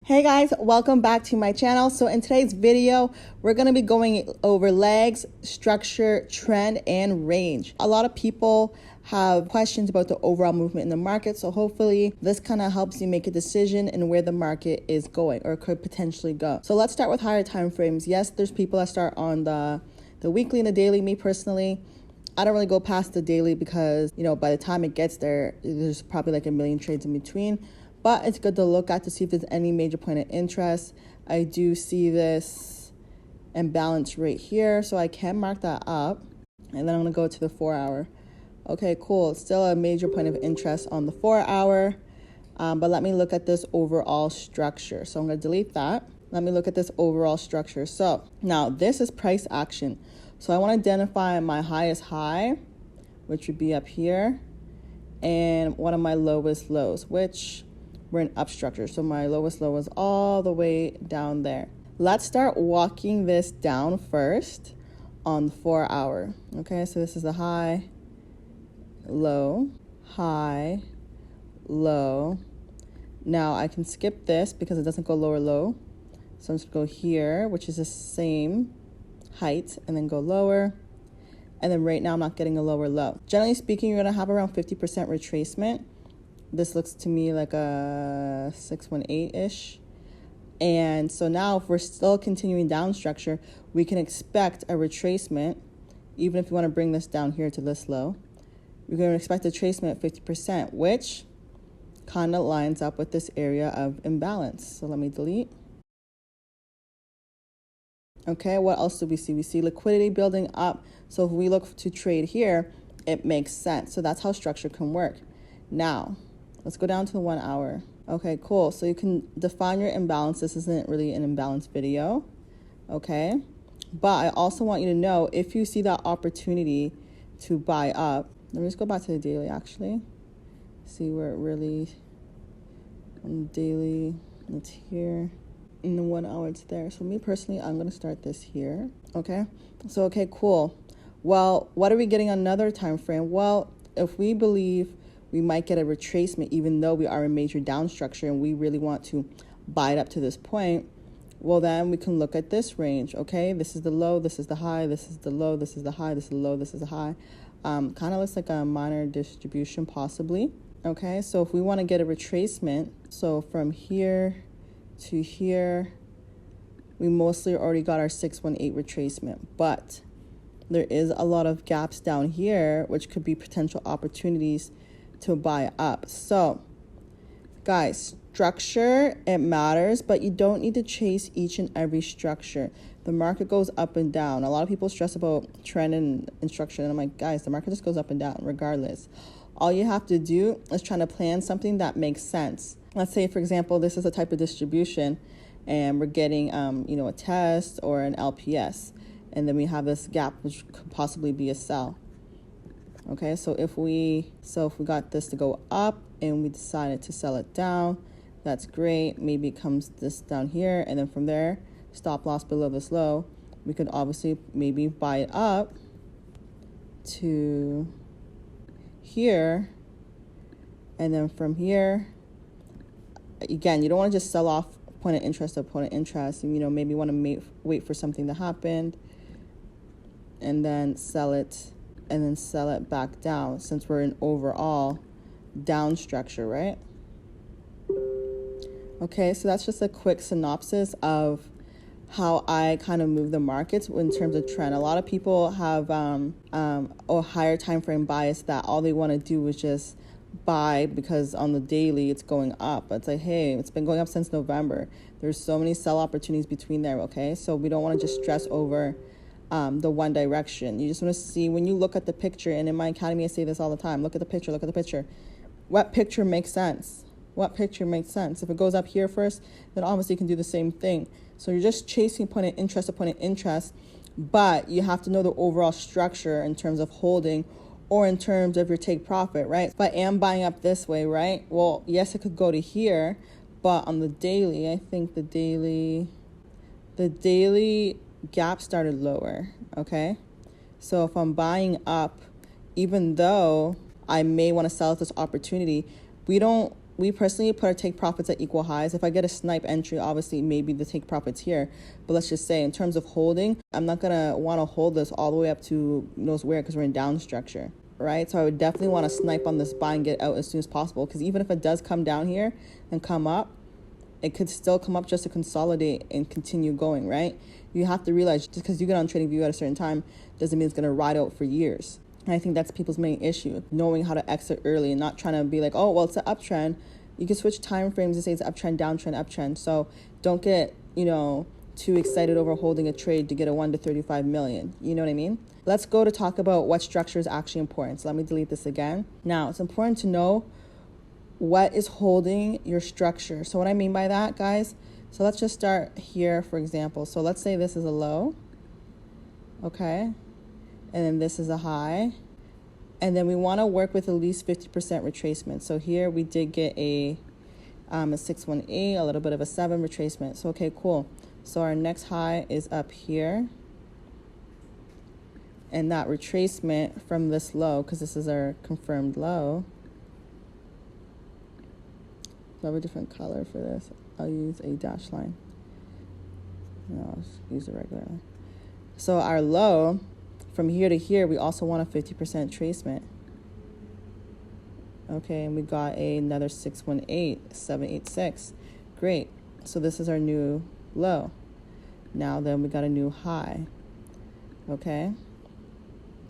Hey guys, welcome back to my channel. So in today's video, we're going to be going over legs, structure, trend, and range. A lot of people have questions about the overall movement in the market. So hopefully this kind of helps you make a decision in where the market is going or could potentially go. So let's start with higher time frames. Yes, there's people that start on the weekly and the daily. Me personally, I don't really go past the daily because, by the time it gets there, there's probably like a million trades in between. But it's good to look at to see if there's any major point of interest. I do see this imbalance right here, so I can mark that up. And then I'm going to go to the 4 hour. Okay, cool. Still a major point of interest on the 4 hour. But let me look at this overall structure. So I'm going to delete that. Let me look at this overall structure. So now this is price action. So I want to identify my highest high, which would be up here, and one of my lowest lows, which we're in up structure. So my lowest low is all the way down there. Let's start walking this down first on the 4 hour. Okay, so this is the high, low, high, low. Now I can skip this because it doesn't go lower low. So I'm just gonna go here, which is the same height, and then go lower. And then right now I'm not getting a lower low. Generally speaking, you're gonna have around 50% retracement. This looks to me like a 618-ish. And so now if we're still continuing down structure, we can expect a retracement, even if you want to bring this down here to this low. We're going to expect a retracement at 50%, which kind of lines up with this area of imbalance. So let me delete. Okay, what else do we see? We see liquidity building up. So if we look to trade here, it makes sense. So that's how structure can work. Now, let's go down to the 1 hour. Okay, cool. So you can define your imbalance. This isn't really an imbalance video, okay? But I also want you to know if you see that opportunity to buy up. Let me just go back to the daily, actually. See where it really, on the daily, it's here. In the 1 hour, it's there. So me personally, I'm going to start this here, okay? So, okay, cool. Well, what are we getting on another time frame? Well, if we believe we might get a retracement even though we are in major down structure and we really want to buy it up to this point, well, then we can look at this range, okay? This is the low, this is the high, this is the low, this is the high, this is the low, this is the high. Kind of looks like a minor distribution possibly, okay? So if we want to get a retracement, so from here to here, we mostly already got our 618 retracement, but there is a lot of gaps down here, which could be potential opportunities to buy up. So guys, structure, it matters, but you don't need to chase each and every structure. The market goes up and down. A lot of people stress about trend and structure, and I'm like, guys, the market just goes up and down regardless. All you have to do is try to plan something that makes sense. Let's say, for example, this is a type of distribution and we're getting a test or an LPS, and then we have this gap which could possibly be a sell. Okay, so if we got this to go up and we decided to sell it down, that's great. Maybe it comes this down here, and then from there, stop loss below this low. We could obviously maybe buy it up to here, and then from here, again, you don't want to just sell off point of interest to point of interest. Maybe you want to wait for something to happen and then sell it. And then sell it back down since we're in overall down structure, right? Okay, so that's just a quick synopsis of how I kind of move the markets in terms of trend. A lot of people have a higher time frame bias that all they want to do is just buy because on the daily it's going up. It's like, hey, it's been going up since November. There's so many sell opportunities between there, okay? So we don't want to just stress over the one direction. You just want to see, when you look at the picture, and in my academy I say this all the time, look at the picture, look at the picture. What picture makes sense? What picture makes sense? If it goes up here first, then obviously you can do the same thing. So you're just chasing point of interest to point of interest, but you have to know the overall structure in terms of holding or in terms of your take profit, right? If I am buying up this way, right? Well, yes, it could go to here, but on the daily, I think the daily gap started lower, okay? So if I'm buying up, even though I may want to sell at this opportunity, we don't we personally put our take profits at equal highs. If I get a snipe entry, obviously maybe the take profits here. But let's just say in terms of holding, I'm not going to want to hold this all the way up to knows where because we're in down structure, right? So I would definitely want to snipe on this buy and get out as soon as possible, because even if it does come down here and come up, it could still come up just to consolidate and continue going, right? You have to realize just because you get on TradingView at a certain time doesn't mean it's going to ride out for years. And I think that's people's main issue, knowing how to exit early and not trying to be like, oh, well, it's an uptrend. You can switch time frames and say it's uptrend, downtrend, uptrend. So don't get, too excited over holding a trade to get a 1 to 35 million. You know what I mean? Let's go to talk about what structure is actually important. So let me delete this again. Now, it's important to know what is holding your structure. So what I mean by that, guys, so let's just start here, for example. So let's say this is a low, okay? And then this is a high. And then we want to work with at least 50% retracement. So here we did get a 618, a little bit of a 7 retracement. So, okay, cool. So our next high is up here. And that retracement from this low, because this is our confirmed low. So I have a different color for this. I'll use a dash line. No, I'll just use a regular line. So our low, from here to here, we also want a 50% tracement. Okay, and we got another 618, 786. Great. So this is our new low. Now then we got a new high. Okay.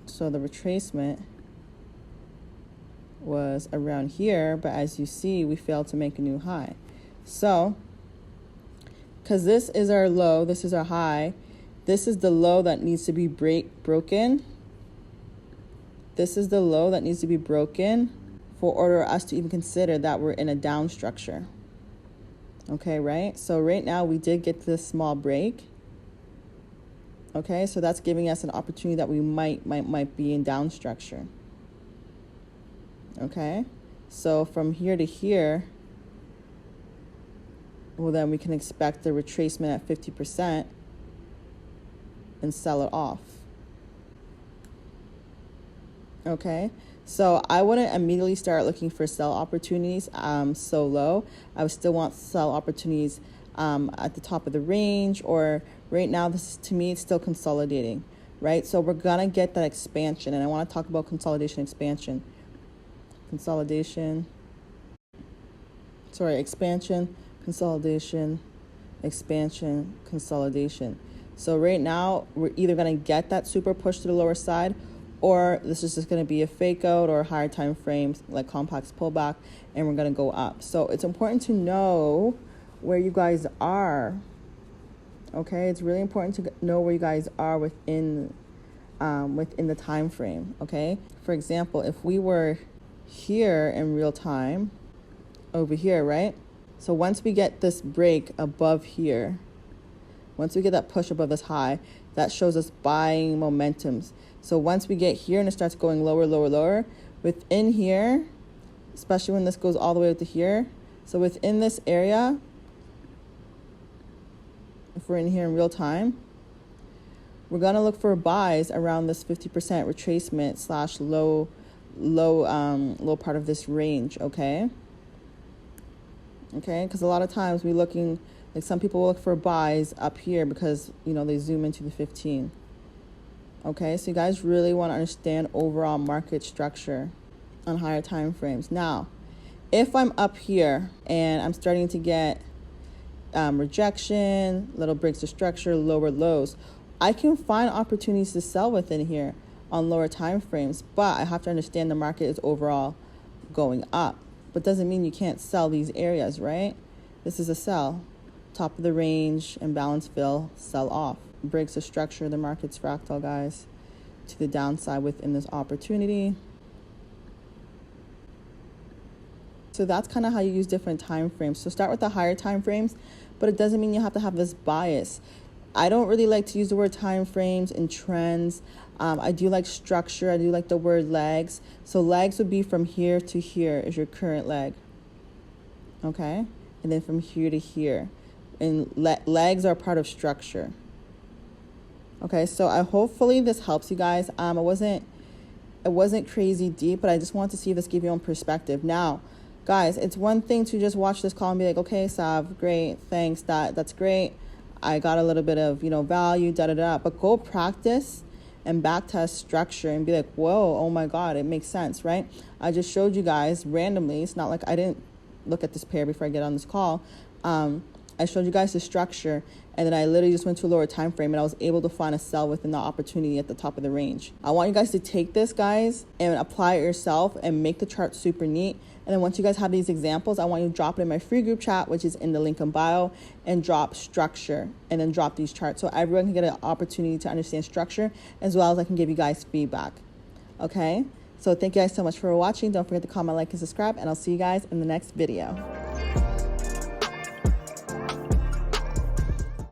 So the retracement was around here, but as you see, we failed to make a new high. So, because this is our low, this is our high, this is the low that needs to be broken. This is the low that needs to be broken for order us to even consider that we're in a down structure. Okay, right? So right now we did get this small break. Okay, so that's giving us an opportunity that we might be in down structure. Okay, so from here to here, well, then we can expect the retracement at 50% and sell it off. Okay, so I wouldn't immediately start looking for sell opportunities so low. I would still want sell opportunities at the top of the range, or right now, this is, to me, it's still consolidating, right? So we're gonna get that expansion, and I want to talk about consolidation, expansion. Expansion, consolidation, expansion, consolidation. So right now, we're either going to get that super push to the lower side, or this is just going to be a fake out or higher time frames like complex pullback, and we're going to go up. So it's important to know where you guys are. Okay, it's really important to know where you guys are within the time frame. Okay, for example, if we were here in real time over here, right? So once we get this break above here, once we get that push above this high, that shows us buying momentums. So once we get here and it starts going lower, lower, lower, within here, especially when this goes all the way up to here, so within this area, if we're in here in real time, we're going to look for buys around this 50% retracement slash low part of this range. Okay, because a lot of times we looking, like some people will look for buys up here because they zoom into the 15. Okay, so you guys really want to understand overall market structure on higher time frames. Now, if I'm up here and I'm starting to get rejection, little breaks of structure, lower lows, I can find opportunities to sell within here on lower time frames, but I have to understand the market is overall going up. But doesn't mean you can't sell these areas, right? This is a sell. Top of the range, imbalance fill, sell off. Breaks of structure, the market's fractal, guys, to the downside within this opportunity. So that's kind of how you use different time frames. So start with the higher time frames, but it doesn't mean you have to have this bias. I don't really like to use the word time frames and trends. I do like structure. I do like the word legs. So legs would be from here to here is your current leg. Okay? And then from here to here. And legs are part of structure. Okay, so hopefully this helps you guys. It wasn't crazy deep, but I just wanted to see if this gave you own perspective. Now, Guys, it's one thing to just watch this call and be like, okay, Sav, great, thanks, that's great. I got a little bit of, value, da-da-da. But go practice and backtest structure and be like, whoa, oh my God, it makes sense, right? I just showed you guys randomly. It's not like I didn't look at this pair before I get on this call. I showed you guys the structure, and then I literally just went to a lower time frame and I was able to find a sell within the opportunity at the top of the range. I want you guys to take this, guys, and apply it yourself and make the chart super neat. And then once you guys have these examples, I want you to drop it in my free group chat, which is in the link in bio, and drop structure, and then drop these charts so everyone can get an opportunity to understand structure, as well as I can give you guys feedback. Okay? So thank you guys so much for watching. Don't forget to comment, like, and subscribe, and I'll see you guys in the next video.